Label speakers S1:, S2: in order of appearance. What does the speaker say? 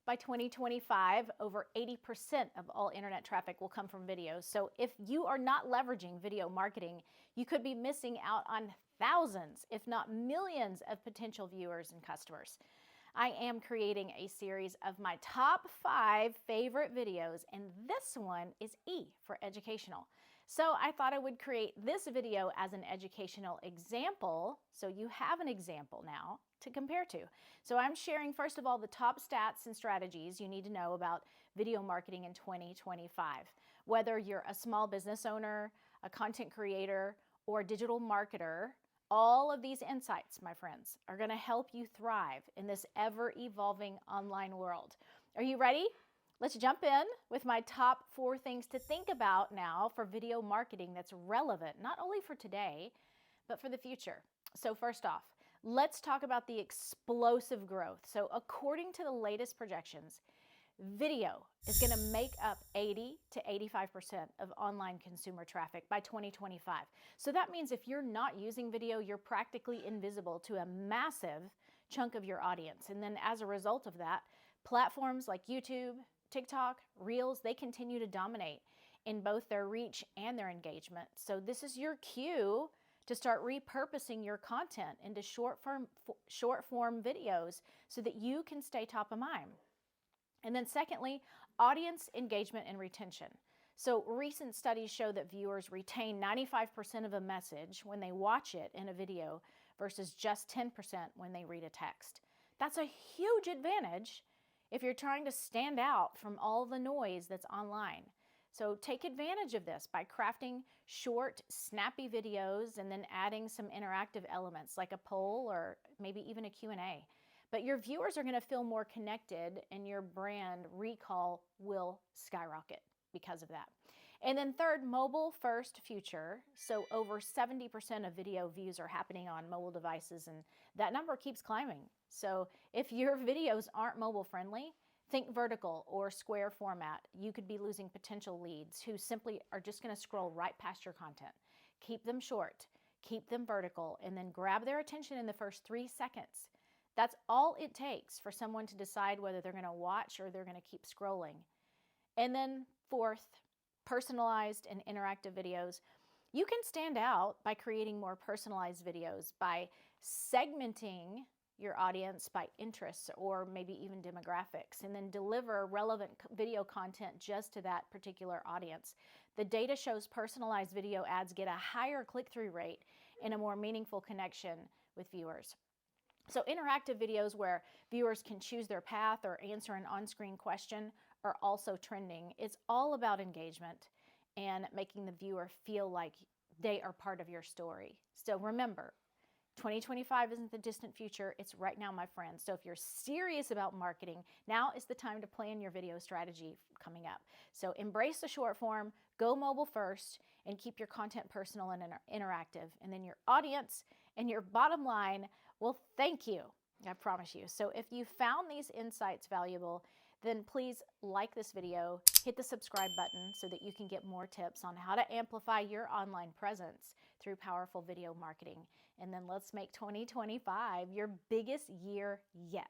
S1: by 2025, over 80% of all internet traffic will come from videos. So if you are not leveraging video marketing, you could be missing out on thousands, if not millions, of potential viewers and customers. I am creating a series of my top 5 favorite videos, and this one is E for educational. So I thought I would create this video as an educational example, so you have an example now to compare to. So I'm sharing, first of all, the top stats and strategies you need to know about video marketing in 2025. Whether you're a small business owner, a content creator, or a digital marketer, all of these insights, my friends, are going to help you thrive in this ever-evolving online world. Are you ready? Let's jump in with my top 4 things to think about now for video marketing that's relevant, not only for today, but for the future. So first off, let's talk about the explosive growth. So according to the latest projections, video is going to make up 80 to 85% of online consumer traffic by 2025. So that means if you're not using video, you're practically invisible to a massive chunk of your audience. And then as a result of that, platforms like YouTube, TikTok, Reels, they continue to dominate in both their reach and their engagement. So this is your cue to start repurposing your content into short form videos so that you can stay top of mind. And then secondly, audience engagement and retention. So recent studies show that viewers retain 95% of a message when they watch it in a video versus just 10% when they read a text. That's a huge advantage if you're trying to stand out from all the noise that's online. So take advantage of this by crafting short, snappy videos and then adding some interactive elements like a poll or maybe even a Q&A. But your viewers are going to feel more connected and your brand recall will skyrocket because of that. And then third, mobile first future. So over 70% of video views are happening on mobile devices, and that number keeps climbing. So if your videos aren't mobile friendly, think vertical or square format. You could be losing potential leads who simply are just going to scroll right past your content. Keep them short, keep them vertical, and then grab their attention in the first 3 seconds. That's all it takes for someone to decide whether they're going to watch or they're going to keep scrolling. And then fourth, personalized and interactive videos. You can stand out by creating more personalized videos, by segmenting your audience by interests or maybe even demographics, and then deliver relevant video content just to that particular audience. The data shows personalized video ads get a higher click-through rate and a more meaningful connection with viewers. So interactive videos where viewers can choose their path or answer an on-screen question are also trending. It's all about engagement and making the viewer feel like they are part of your story. So remember, 2025 isn't the distant future, it's right now, my friends. So if you're serious about marketing, now is the time to plan your video strategy coming up. So embrace the short form, go mobile first, and keep your content personal and interactive. And then your audience and your bottom line will thank you, I promise you. So if you found these insights valuable, then please like this video, hit the subscribe button so that you can get more tips on how to amplify your online presence through powerful video marketing. And then let's make 2025 your biggest year yet.